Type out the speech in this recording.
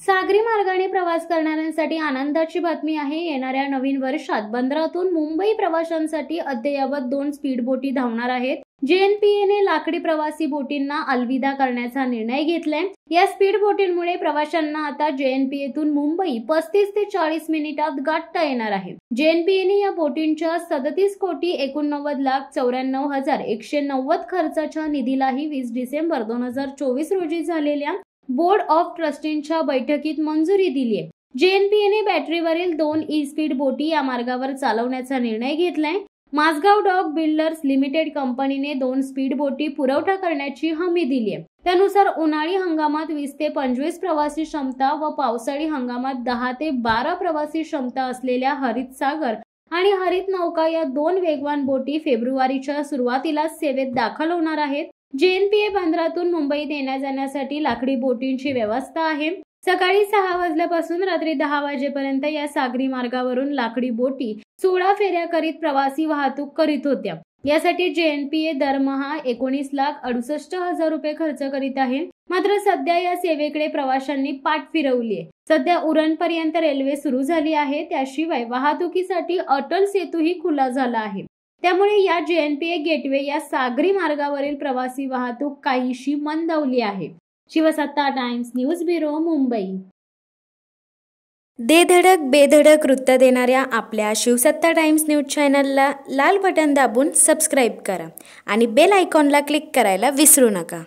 सागरी मार्गाने प्रवास करणाऱ्यांसाठी आनंदाची बातमी आहे। येणाऱ्या नवीन वर्षात बंदरातून मुंबई प्रवाशांसाठी अद्ययावत 2 स्पीड बोटी धावणार आहेत। JNPA लाकडी प्रवासी बोटींना अलविदा करण्याचा निर्णय घेतलाय। या स्पीड बोटींमुळे प्रवाशांना आता JNPAतून मुंबई 35 ते 40 मिनिटात गाठता येणार आहे। JNPAने या बोटींच्या 37,89,94,190 खर्चाच्या निधीलाही 20 डिसेंबर 2024 रोजी झालेल्या बोर्ड ऑफ ट्रस्टींच्या बैठकीत मंजुरी दिली आहे। JNPAने बॅटरीवरील 2 ई-स्पीड बोटी या मार्गावर चालवण्याचा निर्णय घेतलाय। माझगाव डॉक बिल्डर्स लिमिटेड कंपनीने 2 स्पीड बोटी पुरवठा करण्याची हमी दिली आहे। त्यानुसार उन्हाळी हंगामात 20 ते 25 प्रवासी क्षमता व पावसाळी हंगामात 10 ते 12 प्रवासी क्षमता असलेल्या हरित सागर आणि हरित नौका या 2 वेगवान बोटी फेब्रुवारीच्या सुरुवातीला सेवेत दाखल होणार आहेत। JNPA बंदरातून मुंबईत येण्या-जाण्यासाठी लाकडी बोटींची व्यवस्था आहे। सकाळी 6 वाजल्यापासून रात्री 10 वाजेपर्यंत या सागरी मार्गावरून लाकडी बोटी 16 फेऱ्या करीत प्रवासी वाहतूक करीत होत्या। यासाठी JNPA दरमहा 19,68,000 रुपये खर्च करीत आहे। मात्र सध्या या सेवेकडे प्रवाशांनी पाठ फिरवली आहे। सध्या उरणपर्यंत रेल्वे सुरू झाली आहे। त्याशिवाय वाहतुकीसाठी अटल सेतूही खुला झाला आहे। त्यामुळे या JNPA गेटवे या सागरी मार्गावरील प्रवासी वाहतूक काहीशी मंदावली आहे। शिवसत्ता टाइम्स न्यूज ब्युरो, मुंबई। दे धडक बेधडक वृत्त देणाऱ्या आपल्या शिवसत्ता टाइम्स न्यूज चॅनलला लाल बटन दाबून सबस्क्राईब करा आणि बेल आयकॉनला क्लिक करायला विसरू नका।